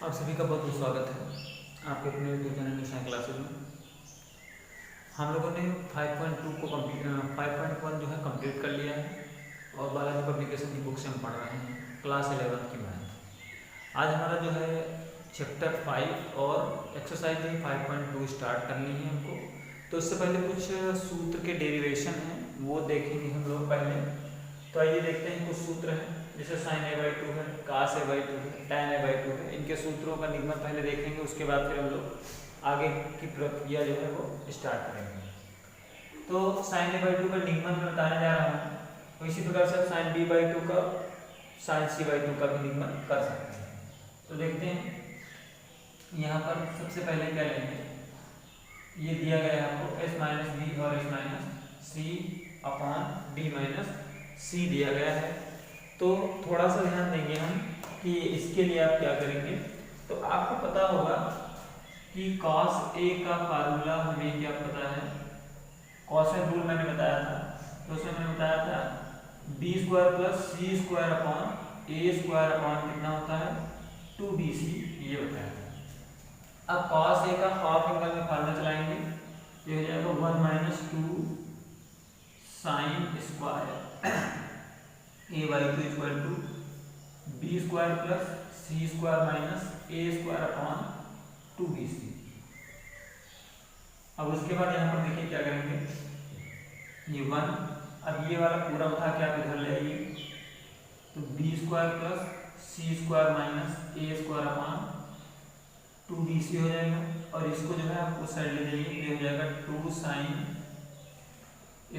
आप सभी का बहुत बहुत स्वागत है आपके अपने यूट्यूब चैनल निशान क्लासेज में। हम लोगों ने 5.2 को कंप्लीट 5.1 जो है कंप्लीट कर लिया है और बालाजी पब्लिकेशन की बुक से हम पढ़ रहे हैं क्लास 11 की मैथ। आज हमारा जो है चैप्टर 5 और एक्सरसाइज 5.2 स्टार्ट करनी है हमको। तो इससे पहले कुछ सूत्र के डेरिवेशन हैं वो देखेंगे हम लोग पहले। तो आइए देखते हैं कुछ सूत्र हैं, जैसे साइन a/2 है, cos a/2 है, tan a/2 है। इनके सूत्रों का निगमन पहले देखेंगे, उसके बाद फिर हम लोग आगे की प्रक्रिया जो है वो स्टार्ट करेंगे। तो साइन a/2 का निगमन मैं बताने जा रहा हूँ। तो इसी प्रकार से साइन b/2 का साइन c/2 का भी निगमन कर सकते हैं। तो देखते हैं यहाँ पर सबसे पहले क्या लेंगे, ये दिया गया है आपको s - b और s - c/d - c दिया गया है। तो थोड़ा सा ध्यान देंगे हम कि इसके लिए आप क्या करेंगे। तो आपको पता होगा कि cos a का फार्मूला हमें क्या पता है, कॉसेट रूल मैंने बताया था। तो उसमें मैंने बताया था b² + c² upon a² upon कितना होता है 2bc, ये बताया था। अब cos a का हाफ एंगल में फार्मूला चलाएंगे, ये हो जाएगा 1 - 2 sin square a/2 = b² + c² - a² upon 2bc। अब उसके बाद यहाँ पर देखिए क्या करेंगे, ये 1, अब ये वाला पूरा उठा के आप इधर ले आइए, तो b² + c² - a² upon 2bc हो जाएगा। और इसको जो है आप उस साइड ले जाइए, ये हो जाएगा 2 sin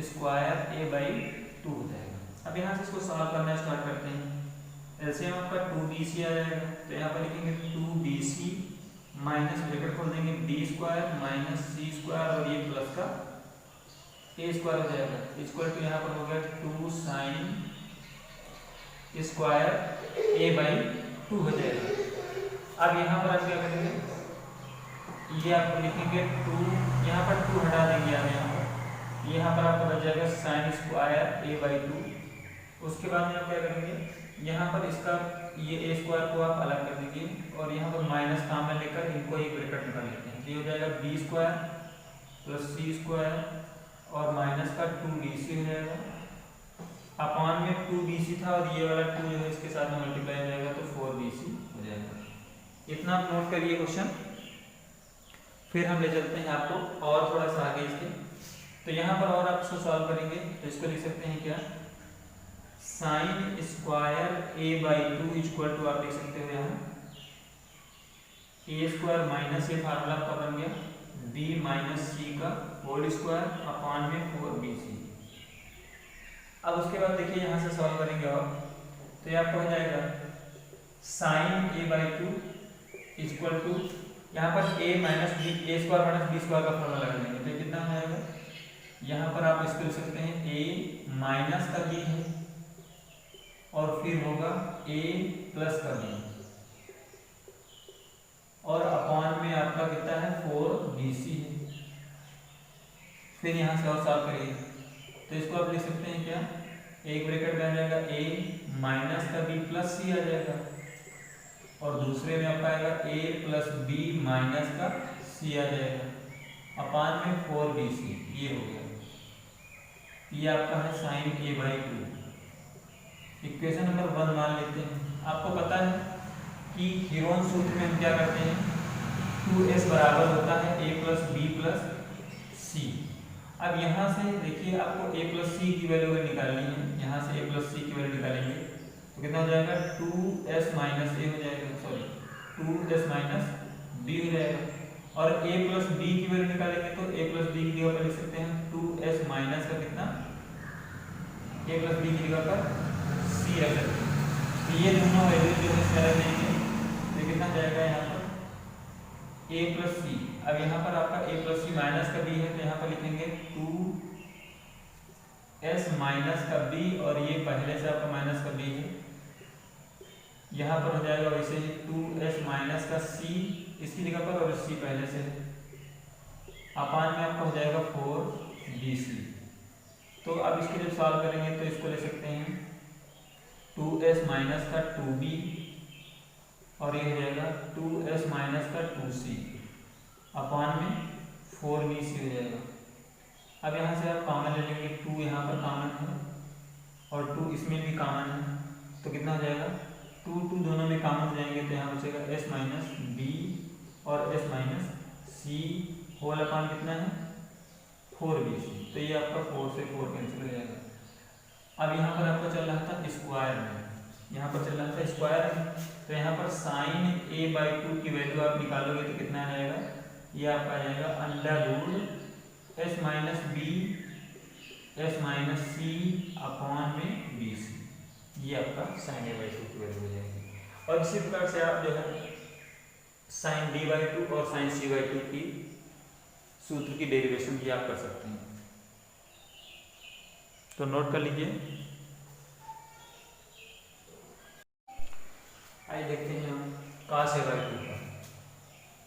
स्क्वायर a/2 हो जाएगा। अब यहाँ से इसको सॉल्व करना स्टार्ट करते हैं। एलसीएम आपका 2bc आ जाएगा, तो यहाँ पर लिखेंगे 2bc माइनस ब्रैकेट खोल देंगे b² - c² और ये प्लस का a² हो जाएगा, इक्वल टू यहाँ पर हो गया 2 sin स्क्वायर a/2 हो जाएगा। अब यहाँ पर आप क्या करेंगे, ये आप लिखेंगे 2, यहाँ पर 2 हटा देंगे आप, यहाँ पर आपका बच जाएगा sin स्क्वायर a/2। उसके बाद में आप क्या करेंगे, यहाँ पर इसका ये a² को आप अलग कर देंगे और यहाँ पर माइनस काम में लेकर इनको एक ब्रैकेट में कर लेते हैं। ये हो जाएगा b² + c² और माइनस का 2bc हो जाएगा। अपॉन में 2bc था और ये वाला 2 जो है इसके साथ में मल्टीप्लाई हो जाएगा, तो 4bc हो जाएगा। इतना आप नोट करिए क्वेश्चन। फिर हम ले चलते हैं आपको और थोड़ा सा आगे इसके। तो यहाँ पर और आप इसको सॉल्व करेंगे, तो इसको लिख सकते हैं क्या, sine square a/2 equal to आप लिख सकते हो यहाँ a² माइनस, ये फार्मूला आपका बन गया b - c का होल स्क्वायर अपॉन में 4bc। अब उसके बाद देखिए यहाँ से सॉल्व करेंगे और तो ये आपका हो जाएगा साइन a/2 इक्वल टू यहाँ पर a - b² - b² का फार्मूला लगा देंगे, तो कितना हो जाएगा, यहाँ पर आप इसको लिख सकते हैं a माइनस का b है और फिर होगा a प्लस का b और अपॉन में आपका कितना है 4bc है। फिर यहाँ से और सॉल्व करिए, तो इसको आप लिख सकते हैं क्या, एक ब्रैकेट में आ जाएगा a माइनस का b प्लस c आ जाएगा और दूसरे में आपका आएगा a प्लस b माइनस का c आ जाएगा अपॉन में 4bc, ये हो गया। ये आपका है साइन a/2। इक्वेशन नंबर 1 मान लेते हैं। आपको पता है कि हीरोन सूत्र में हम क्या करते हैं, 2s बराबर होता है a + b + c। अब यहाँ से देखिए आपको a + c की वैल्यू अगर निकालनी है, यहाँ से a + c की वैल्यू निकालेंगे तो कितना हो जाएगा 2s - a हो जाएगा, सॉरी 2s - b हो जाएगा। और a + b की वैल्यू निकालेंगे तो a + b की जगह पर लिख सकते हैं 2s माइनस का कितना, a + b की जगह पर c रख सकते हैं। तो ये दोनों वैल्यू जो है इसमें रख देंगे, तो कितना जाएगा यहाँ पर a + c। अब यहाँ पर आपका a + c माइनस का b है, तो यहाँ पर लिखेंगे 2s माइनस का b और ये पहले से आपका माइनस का b है, यहाँ पर हो जाएगा वैसे ही 2s माइनस का c इसकी जगह पर और c पहले से है, अपान में आपका हो जाएगा 4bc। तो अब इसको जब सॉल्व करेंगे तो इसको ले सकते हैं 2s माइनस का 2b और ये हो जाएगा 2s माइनस का 2c अपॉन में 4bc हो जाएगा। अब यहाँ से आप कॉमन ले लेंगे, 2 यहाँ पर कॉमन है और 2 इसमें भी कॉमन है, तो कितना हो जाएगा 2 दोनों में कॉमन हो जाएंगे, तो यहाँ बचेगा s माइनस बी और s माइनस सी होल अपॉन कितना है 4bc। तो ये आपका 4 से 4 कैंसिल हो जाएगा। अब यहाँ पर आपका चल रहा था स्क्वायर में, यहाँ पर चल रहा था स्क्वायर में, तो यहाँ पर साइन a/2 की वैल्यू आप निकालोगे तो कितना आ जाएगा, ये आपका आ जाएगा under root s minus B s minus C upon में bc। ये आपका साइन a/2 की वैल्यू हो जाएगी। और इसी प्रकार से आप जो है साइन d/2 और साइन c/2 की सूत्र की डेरिवेशन भी आप कर सकते हैं, तो नोट कर लीजिए। आइए देखते हैं हम cos a/2 का,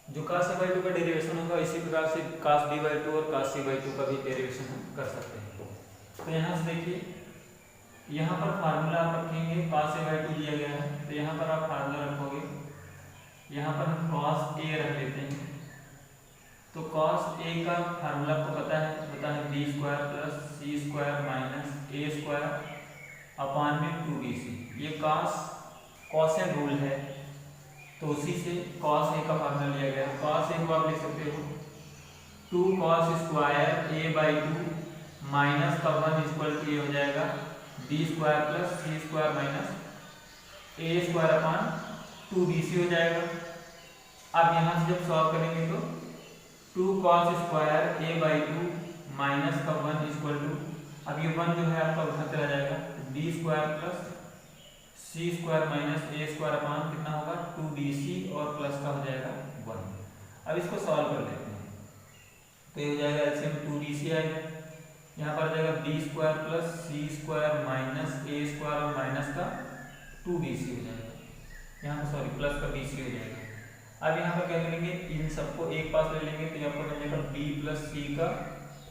जो cos a/2 का डेरिवेशन होगा इसी प्रकार से cos b/2 और cos c/2 का भी डेरिवेशन हम कर सकते हैं। तो यहाँ से देखिए, यहाँ पर फार्मूला आप रखेंगे, cos a/2 दिया गया है तो यहाँ पर आप फार्मूला रखोगे, यहाँ पर हम cos a रख लेते हैं। तो cos a का फार्मूला आपको पता है b square plus c square minus a square upon में 2bc। ये कॉसेन रूल है, तो उसी से cos a का फार्मूला लिया गया है। cos a को आप लिख सकते हो 2 cos स्क्वायर a/2 माइनस का 1 इक्वल टू ये हो जाएगा b square plus c square minus a square upon 2bc हो जाएगा। अब यहाँ से जब सॉल्व करेंगे तो 2 cos स्क्वायर a/2 माइनस का 1 इक्वल टू, अब ये 1 जो है आपका उधर चला जाएगा, b square plus c square minus a square upon कितना होगा 2bc और प्लस का हो जाएगा 1। अब इसको सॉल्व कर लेते हैं, तो ये हो जाएगा एलसीएम 2bc आएगा, यहाँ पर जाएगा b square plus c square minus a square और माइनस का 2bc हो जाएगा, यहाँ पर सॉरी प्लस का bc हो जाएगा। अब यहाँ पर क्या करेंगे, इन सबको एक पास ले लेंगे तो यहाँ पर बन जाएगा b प्लस सी का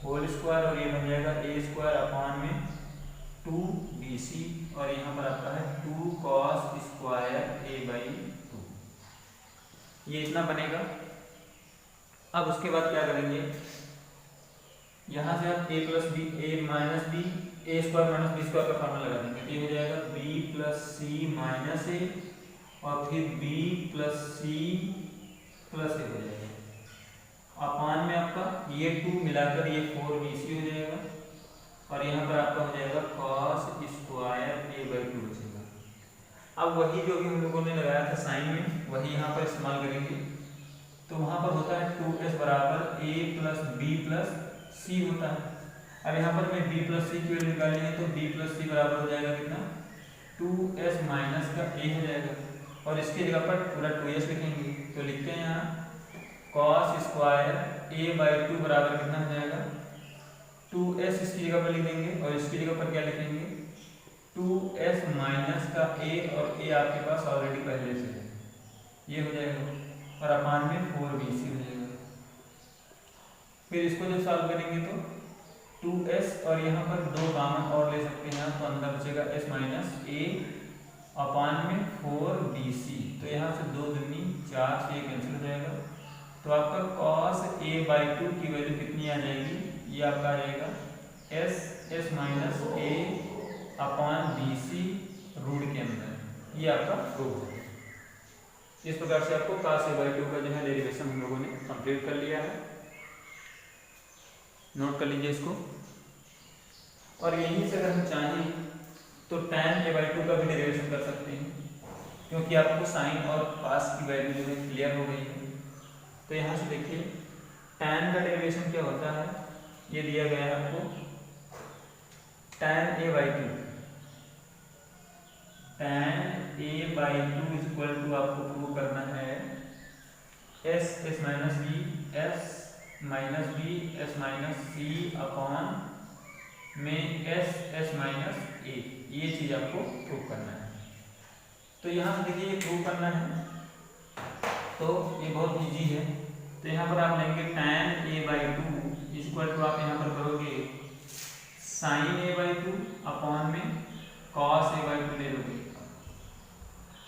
होल स्क्वायर और ये बन जाएगा a स्क्वायर अपॉन में 2bc और यहाँ पर आपका है 2 cos स्क्वायर a/2, ये इतना बनेगा। अब उसके बाद क्या करेंगे, यहाँ से आप a plus B a minus B a square minus b square का फार्मूला लगा देंगे, तो ये हो जाएगा b plus C minus a और फिर b plus C plus a हो जाएगा अपॉन में आपका ये 2 मिलाकर ये 4bc हो जाएगा और यहाँ पर आपका हो जाएगा cos स्क्वायर a/2 बचेगा। अब वही जो भी हम लोगों ने लगाया था साइन में वही यहाँ पर इस्तेमाल करेंगे, तो वहाँ पर होता है 2s बराबर a plus b plus c होता है। अब यहाँ पर मैं b प्लस सी की वैल्यू निकालनी है, तो b प्लस सी बराबर हो जाएगा कितना 2s माइनस का a हो जाएगा और इसकी जगह पर पूरा 2s लिखेंगे, तो लिखते हैं यहाँ cos स्क्वायर a/2 बराबर कितना हो जाएगा 2s, इसकी जगह पर लिख देंगे और इसकी जगह पर क्या लिखेंगे 2s माइनस का a और a आपके पास ऑलरेडी पहले से है, ये हो जाएगा और अपॉन में 4bc हो जाएगा। फिर इसको जब सॉल्व करेंगे तो 2s और यहाँ पर 2 कॉमन और ले सकते हैं, तो अंदर बचेगा s माइनस a अपॉन में 4bc, तो यहाँ से 2 दूनी 4 से कैंसिल हो जाएगा, तो आपका cos a/2 की वैल्यू कितनी आ जाएगी, ये आपका आ जाएगा s minus a upon bc root के अंदर, ये आपका प्रूफ है। इस प्रकार से आपको cos a/2 का जो है डेरिवेशन हम लोगों ने कंप्लीट कर लिया है, नोट कर लीजिए इसको। और यहीं से अगर हम चाहें तो tan a/2 का भी डेरिवेशन कर सकते हैं, क्योंकि आपको साइन और cos की वैल्यू जो है क्लियर हो गई है। तो यहाँ से देखिए tan का डेरिवेशन क्या होता है, ये दिया गया है आपको tan a/2 इक्वल टू आपको प्रूव करना है s minus b s minus c upon में s माइनस a, ये चीज आपको प्रूव करना है। तो यहाँ से देखिए ये प्रूव करना है, तो ये बहुत इजी है। तो यहाँ पर आप लेंगे tan a/2 इक्वल टू आप यहाँ पर करोगे sin a/2 अपॉन में cos a/2 ले लोगे,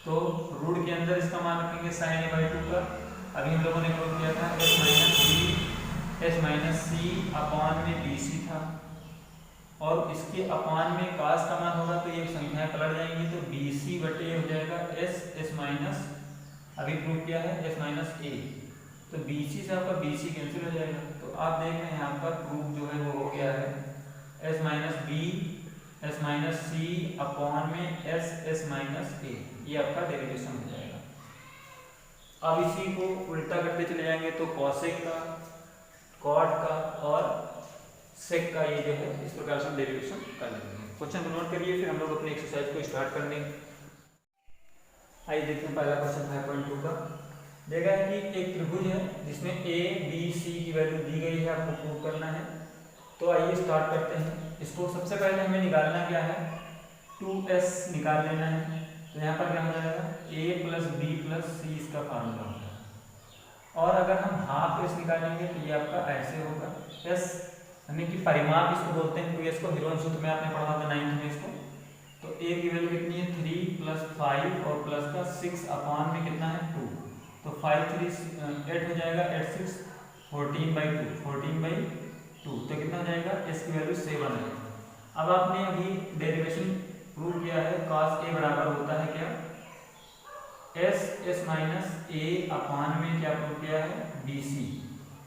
तो रूट के अंदर इसका मान रखेंगे साइन ए बाई 2 का। अभी हम लोगों ने प्रूव किया था एस माइनस सी अपॉन में बी सी था, और इसके अपॉन में कास का मान होगा तो ये संख्याएं पलट जाएंगी, तो बी सी बटे हो जाएगा एस माइनस, अभी प्रूव किया है एस माइनस ए, तो बी सी से आपका बी सी कैंसिल हो जाएगा। तो आप देख रहे हैं यहाँ पर प्रूफ जो है वो हो गया है S minus B S minus C upon में एस माइनस ए, ये आपका डेरिवेशन हो जाएगा। अब इसी को उल्टा करते चले जाएंगे तो कॉसेक का, कॉट का और सेक का ये जो है इस प्रकार से हम डेरिवेशन कर लेंगे। क्वेश्चन को नोट करिए, फिर हम लोग अपनी एक्सरसाइज को स्टार्ट कर लेंगे। आइए देखते हैं पहला क्वेश्चन 5.2 का। देखा है कि एक त्रिभुज है जिसमें ए बी सी की वैल्यू दी गई है, आपको प्रूव करना है। तो आइए स्टार्ट करते हैं। इसको सबसे पहले हमें निकालना क्या है, 2s निकाल लेना है। तो यहाँ पर क्या हो जाएगा a प्लस बी प्लस सी इसका फार्मूला होगा, और अगर हम हाफ s निकालेंगे तो ये आपका ऐसे होगा s, यानी कि परिमाप इसको बोलते हैं। 2s को हिरोन सूत्र में आपने पढ़ा था 9th में इसको। तो a की वैल्यू कितनी है 3 प्लस 5 और प्लस का 6 अपॉन में कितना है 2, तो 5 3 8 हो जाएगा, 8 6 14/2, 14/2, तो कितना हो जाएगा s की वैल्यू 7 है। अब आपने अभी डेरिवेशन प्रूव किया है cos a बराबर होता है क्या s माइनस a अपॉन में क्या प्रूव किया है bc।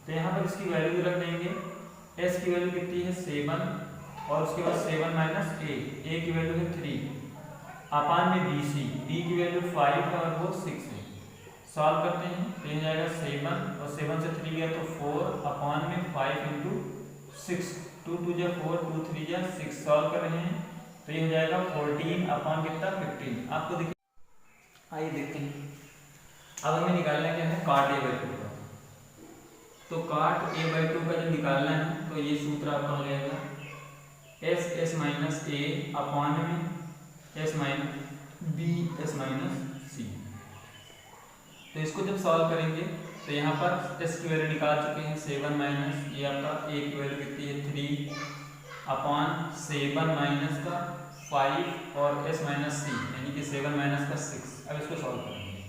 तो यहाँ पर इसकी वैल्यू रख देंगे, s की वैल्यू कितनी है 7 और उसके बाद 7 माइनस a की वैल्यू है 3 अपॉन में bc, b की वैल्यू 5 है और वो 6 है। सॉल्व करते हैं तो ये जाएगा 7 और 7 से 3 गया तो 4 अपॉन में 5 इंटू 6, 2 2 जा 4 2 3 जा 6, सॉल्व कर रहे हैं तो ये हो जाएगा 14 अपॉन कितना 15। आपको देखिए, आइए देखते हैं। अब हमें निकालना क्या है काट ए बाई 2 का। तो काट ए बाई 2 का जब निकालना है तो ये सूत्र आपका हो जाएगा एस माइनस ए अपॉन में S minus B S minus C. तो इसको जब सॉल्व करेंगे तो यहाँ पर एस की वैल्यू निकाल चुके हैं 7 माइनस ये आपका ए की वैल्यू कितनी है 3 अपॉन 7 माइनस का 5 और s माइनस सी यानी कि 7 माइनस का 6। अब इसको सॉल्व करेंगे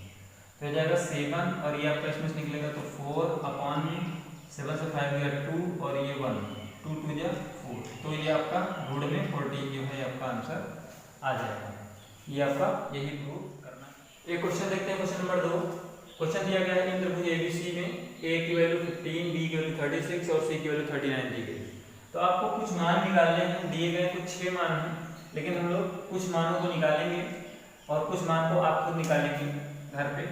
तो हो जाएगा 7 और ये आपका इसमें से निकलेगा तो 4 अपॉन में 7 से 5 गया 2 और ये 1, 2 2 जा 4, तो ये आपका रूट में 14 जो है आपका आंसर आ जाएगा। ये आपका यही प्रूव करना है। एक क्वेश्चन देखते हैं, क्वेश्चन नंबर 2। क्वेश्चन दिया गया है इन त्रिभुज एबीसी में a की वैल्यू 15, b की वैल्यू 36 और c की वैल्यू 39 दी गई। तो आपको कुछ मान निकालने हैं, दिए गए कुछ 6 मान हैं, लेकिन हम लोग कुछ मानों को निकालेंगे और कुछ मान को आप खुद निकालेंगे घर पे।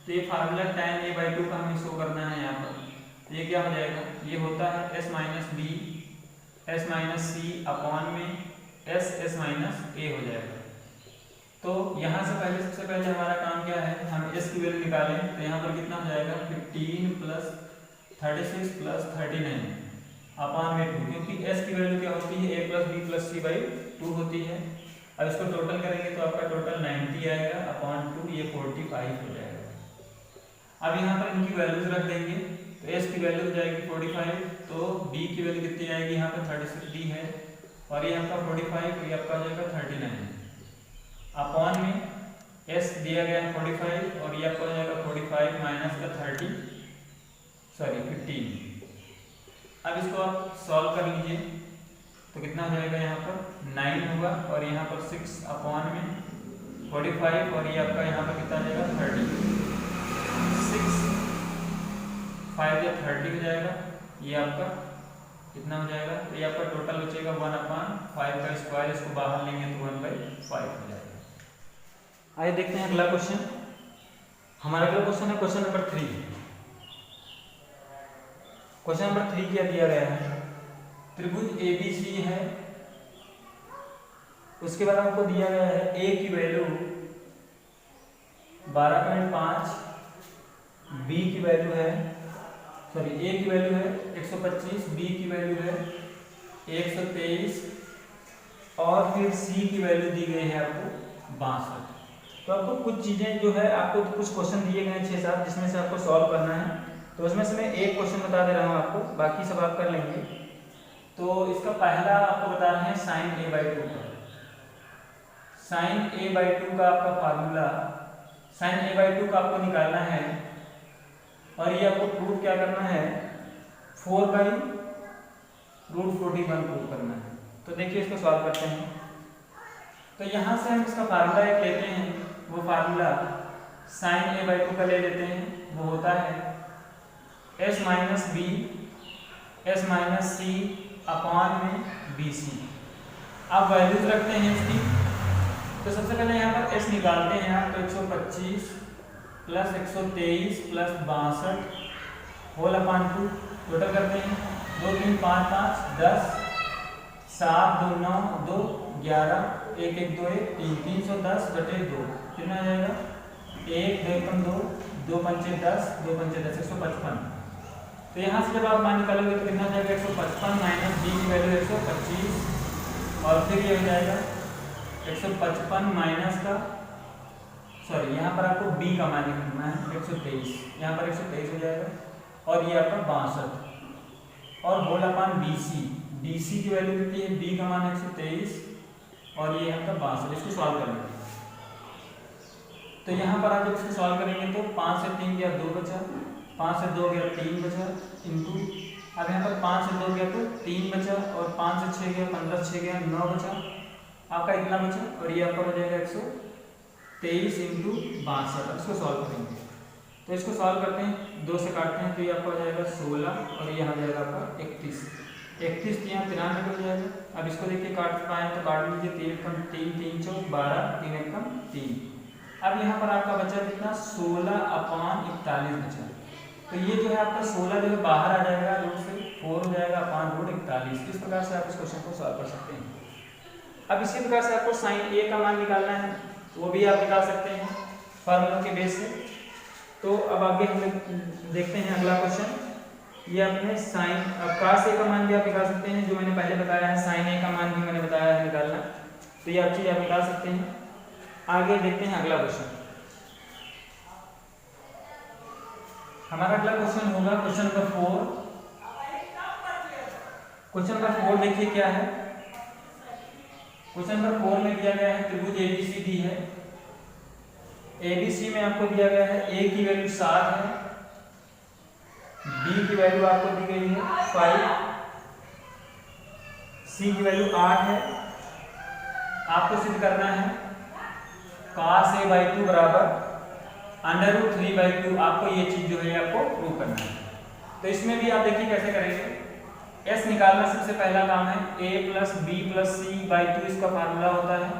तो ये फार्मूला tan a बाई 2 का हमें शो करना है यहाँ पर। तो ये क्या हो जाएगा, ये होता है s minus B S minus C upon में एस माइनस ए हो जाएगा। तो यहाँ से पहले सबसे पहले हमारा काम क्या है, हम s की वैल्यू निकालें। तो यहाँ पर कितना हो जाएगा 15 प्लस 36 प्लस 39 अपॉन में 2, क्योंकि s की वैल्यू क्या होती है a plus B plus C by 2 होती है। अब इसको टोटल करेंगे तो आपका टोटल 90 आएगा अपॉन 2, ये 45 हो जाएगा। अब यहाँ पर इनकी वैल्यूज रख देंगे तो s की वैल्यू हो जाएगी 45, तो b की वैल्यू कितनी आएगी, यहाँ पर 36 दी है और ये आपका 45, ये आपका हो जाएगा 39 अपॉन में s दिया गया है 45 और ये आपका हो जाएगा 45 माइनस का 15। अब इसको आप सॉल्व कर लीजिए तो कितना हो जाएगा, यहाँ पर 9 होगा और यहाँ पर 6 अपॉन में 45 और ये आपका यहाँ पर कितना आ जाएगा 30, 6 5 या 30 हो जाएगा। ये आपका कितना हो जाएगा, तो ये आपका टोटल बचेगा 1/5 का स्क्वायर, इसको बाहर लेंगे तो 1/5 हो जाएगा। आइए देखते हैं अगला क्वेश्चन। हमारा अगला क्वेश्चन है क्वेश्चन नंबर 3। क्वेश्चन नंबर 3 क्या दिया गया है, त्रिभुज ABC है, उसके बाद आपको दिया गया है a की वैल्यू 12.5, b की वैल्यू है a की वैल्यू है 125, b की वैल्यू है 123 और फिर c की वैल्यू दी गई है आपको 62। तो आपको कुछ चीजें जो है, आपको कुछ क्वेश्चन दिए गए हैं 6-7 जिसमें से आपको सॉल्व करना है। तो उसमें से मैं एक क्वेश्चन बता दे रहा हूँ आपको, बाकी सब आप कर लेंगे। तो इसका पहला आपको बताना है साइन a बाई 2 का। साइन a बाई 2 का आपका फार्मूला साइन ए बाई 2 का आपको निकालना है और ये आपको प्रूव क्या करना है, 4/√41 प्रूव करना है। तो देखिए इसको सॉल्व करते हैं। तो यहाँ से हम इसका फार्मूला एक लेते हैं, वो फार्मूला साइन ए बाई 2 का ले लेते हैं, वो होता है s minus B S minus C upon में बी सी। आप वैल्यूज रखते हैं इसकी। तो सबसे पहले यहाँ पर s निकालते हैं आप, तो 125 plus 123 plus 62 whole upon 2 total करते हैं, 2 3 5 5 10 7 2 9 2 11 1 1 2 1 3 310/2 कितना आ जाएगा, 1 2 1 2 2 5 10 2 5 10 155। तो यहाँ से जब आप मान निकालोगे तो कितना जाएगा, 155 माइनस बी की वैल्यू 125 और फिर ये हो जाएगा 155 माइनस का, सॉरी यहाँ पर आपको बी का मान निकालना है 123, यहाँ पर 123 हो जाएगा और ये आपका 62 और whole upon B C, B C की वैल्यू कितनी है, बी का मान 123 और ये आपका 62। इसको सॉल्व करेंगे तो यहाँ पर आप जब इसको सॉल्व करेंगे तो 5 से 3 गया 2 बचा, 5 से 2 गया 3 बचा इंटू, अब यहाँ पर 5 से 2 गया तो 3 बचा और 5 से 6 गया 15 6 गया 9 बचा, आपका इतना बचा और ये आपका हो जाएगा 123 इंटू 62। इसको सॉल्व करेंगे तो इसको सॉल्व करते हैं, 2 से काटते हैं तो ये आपका हो जाएगा 16 और ये आ जाएगा आपका 31 यहाँ 93 हो जाएगा। अब इसको देखिए काट पाए तो काट लीजिए, 3 3 3 4 12 3 1 3। अब यहाँ पर आपका बचा कितना, 16/41 बचा। तो ये जो है आपका 16 जो है बाहर आ जाएगा रूट से, 4 हो जाएगा /√41। इस प्रकार से आप इस क्वेश्चन को सॉल्व कर सकते हैं। अब इसी प्रकार से आपको साइन ए का मान निकालना है, वो भी आप निकाल सकते हैं फार्मूला के बेस से। तो अब आगे हम देखते हैं अगला क्वेश्चन। ये अपने साइन कास ए का मान भी आप निकाल सकते हैं, जो मैंने पहले बताया है, साइन ए का मान भी मैंने बताया है निकालना। तो ये चीज आप निकाल सकते हैं। आगे देखते हैं अगला क्वेश्चन। हमारा अगला क्वेश्चन होगा क्वेश्चन नंबर 4। क्वेश्चन नंबर 4 देखिए क्या है। क्वेश्चन नंबर 4 में दिया गया है त्रिभुज एबीसीडी है। एबीसी में आपको दिया गया है ए की वैल्यू 7 है, बी की वैल्यू आपको दी गई है 5, सी की वैल्यू 8 है। आपको सिद्ध करना है cos a बाई 2 बराबर √3/2। आपको ये चीज जो है आपको प्रूव करना है। तो इसमें भी आप देखिए कैसे करेंगे। s निकालना सबसे पहला काम है, a plus B plus C by 2 इसका फार्मूला होता है।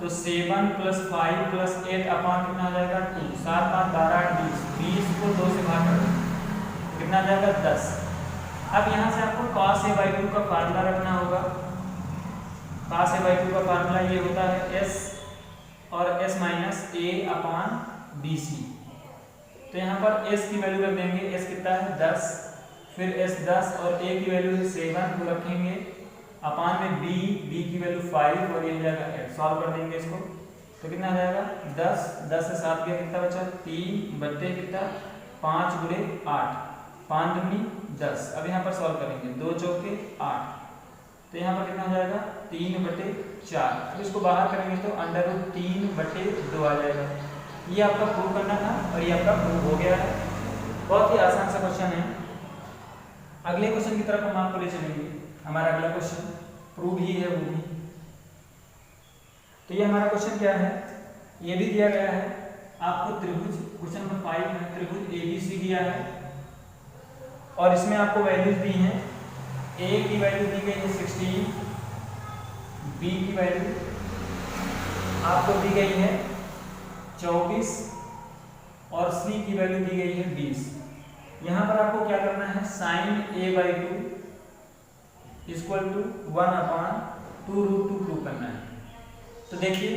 तो 7 + 5 + 8 अपॉन कितना आ जाएगा 2, 7 5 12 20, 20 को 2 से भाग कर कितना आ जाएगा 10। अब यहाँ से आपको cos a बाई 2 का फार्मूला रखना होगा। cos a बाई 2 का फार्मूला ये होता है s और s minus a upon B C. तो यहाँ पर s की वैल्यू रख देंगे, s कितना है 10, फिर s 10 और a की वैल्यू है 7 को रखेंगे अपॉन में b की वैल्यू 5 और ये हो जाएगा 8। सॉल्व कर देंगे इसको तो कितना आ जाएगा 10 से 7 गया कितना बचा 3 बट्टे कितना 5 × 8, 5 दूनी 10। अब यहाँ पर सॉल्व करेंगे, 2 चौके 8, तो यहाँ पर कितना हो जाएगा 3/4। अब इसको बाहर करेंगे तो √3/2 आ जाएगा। ये आपका प्रूव करना था और ये आपका प्रूव हो गया है। बहुत ही आसान सा क्वेश्चन है। अगले क्वेश्चन की तरफ हम आपको ले चलेंगे। हमारा अगला क्वेश्चन प्रूव ही है वो भी। तो ये हमारा क्वेश्चन क्या है, ये भी दिया गया है आपको त्रिभुज, क्वेश्चन नंबर 5 में त्रिभुज एबीसी दिया है और इसमें आपको वैल्यूज दी हैं। ए की वैल्यू दी गई है 16, बी की वैल्यू आपको दी गई है 24 और सी की वैल्यू दी गई है 20। यहाँ पर आपको क्या करना है, साइन a बाई 2 = 1/2√2 प्रूव करना है। तो देखिए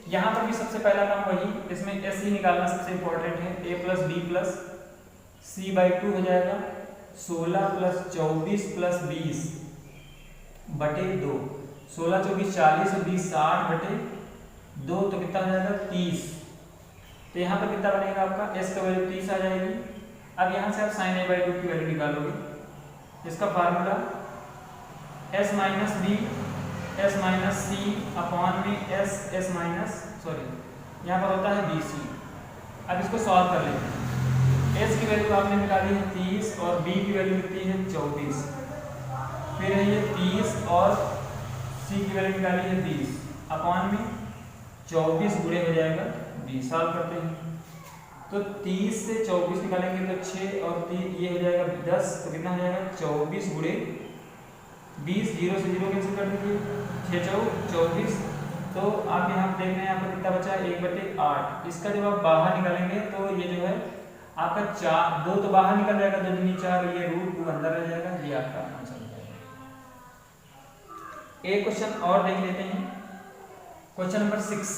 यहाँ पर भी सबसे पहला काम वही, इसमें s ही निकालना सबसे इंपॉर्टेंट है। a + b + c बाई 2 हो जाएगा 16 + 24 + 20/2, 16 24 40 और 20 60/2, तो कितना हो जाएगा 30। तो यहाँ पर कितना बनेगा आपका s का वैल्यू 30 आ जाएगी। अब यहाँ से आप साइन a बाई 2 की वैल्यू निकालोगे। इसका formula s minus b s minus C upon में s माइनस, सॉरी यहाँ पर होता है bc। अब इसको सॉल्व कर लेते हैं। एस की वैल्यू आपने निकाली है 30 और बी की वैल्यू कितनी है 24, फिर है ये 30 और सी की वैल्यू निकाली है 20 अपॉन में 24 गुणे हो जाएगा 20। सॉल्व करते हैं तो 30 से 24 निकालेंगे तो 6 और 3 ये हो जाएगा 10, तो कितना हो जाएगा 24 गुणे 20, 0 से 0 कैंसिल कर दीजिए, 6 24। तो आप यहाँ देख रहे हैं यहाँ पर कितना बचा 1/8। इसका जब आप बाहर निकालेंगे तो ये जो है आपका 4, 2 तो बाहर निकल जाएगा, 2 दूनी 4, ये √2 अंदर रह जाएगा, ये आपका आंसर हो जाएगा। एक क्वेश्चन और देख लेते हैं, क्वेश्चन नंबर 6।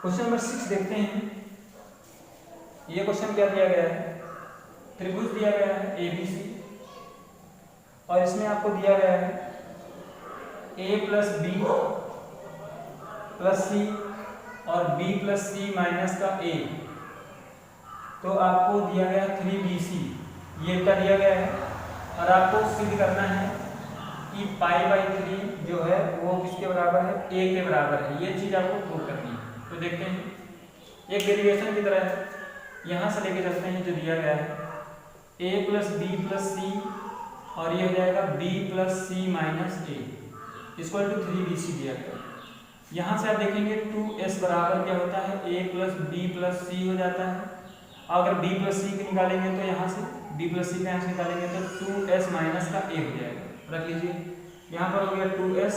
क्वेश्चन नंबर 6 देखते हैं। ये क्वेश्चन क्या दिया गया है, त्रिभुज दिया गया है ABC और इसमें आपको दिया गया है A + B + C और B + C - का A। तो आपको दिया गया 3BC, ये इतना दिया गया है और आपको सिद्ध करना है कि π/3 जो है वो किसके बराबर है, A के बराबर है। ये चीज़ आपको प्रूव करनी है। तो देखते हैं एक डेरिवेशन की तरह है, यहाँ से लेके चलते हैं जो दिया गया है A + B + C और ये हो जाएगा B + C - A equal to 3BC दिया गया। यहाँ से आप देखेंगे 2S बराबर क्या होता है, A + B + C हो जाता है। अगर B + C निकालेंगे तो यहाँ से B + C का यहाँ से निकालेंगे तो 2S - का A हो जाएगा। रख लीजिए, यहाँ पर हो गया 2S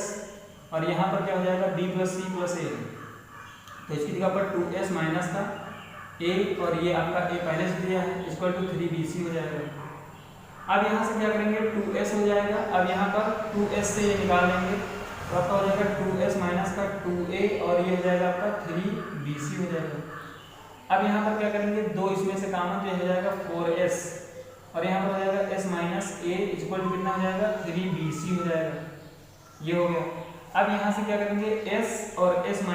और यहाँ पर क्या हो जाएगा B + C + A। तो इसकी जगह पर 2S - का A और ये आपका A पहले से दिया है इक्वल टू 3BC हो जाएगा। अब यहाँ से क्या करेंगे 2S हो जाएगा। अब यहाँ पर 2S से ये निकाल लेंगे तो आपका हो जाएगा 2S - का 2A और ये हो जाएगा आपका 3BC हो जाएगा। अब यहाँ पर क्या करेंगे, 2 इसमें से कॉमन तो ये हो जाएगा 4S और यहाँ पर हो जाएगा S - A इक्वल टू कितना हो जाएगा 3BC हो जाएगा। ये हो गया। अब यहाँ से क्या करेंगे S और S - A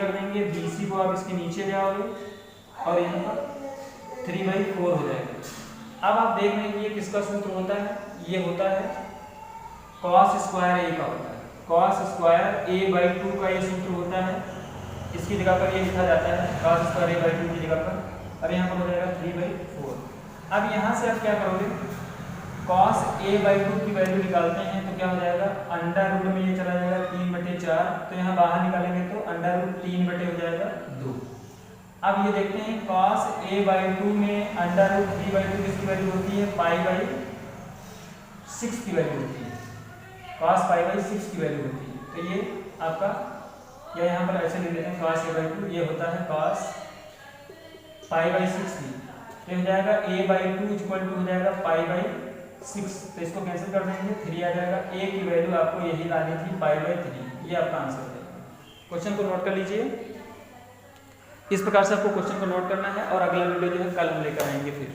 कर देंगे, BC को आप इसके नीचे ले आओगे और यहाँ पर 3/4 हो जाएगा। अब आप देख रहे हैं कि ये किसका सूत्र होता है, ये होता है cos² A का होता है। cos² A/2 का ये सूत्र होता है। इसकी जगह पर ये लिखा जाता है cos² A/2 की जगह पर और यहाँ पर हो जाएगा 3/4। अब यहाँ से आप क्या करोगे, cos A/2 की वैल्यू निकालते हैं तो क्या हो जाएगा, अंडर रूट में ये चला जाएगा 3/4, तो यहाँ बाहर निकालेंगे तो अंडर रूट 3 हो जाएगा 2। अब ये देखते हैं cos A/2 में अंडर रूट 3/2 किसकी वैल्यू होती है, π/6 की वैल्यू होती है, cos π/6 की वैल्यू होती है। तो ये आपका या यहाँ पर ऐसे लिख देते हैं cos A/2 ये होता है cos π/6 की, तो हो जाएगा A/2 इक्वल टू हो जाएगा π/6। तो इसको कैंसिल कर देंगे, 3 आ जाएगा। A की वैल्यू आपको यही लानी थी π/3। ये आपका आंसर है। क्वेश्चन को नोट कर लीजिए। इस प्रकार से आपको क्वेश्चन को नोट करना है और अगला वीडियो जो है कल हम लेकर आएंगे फिर।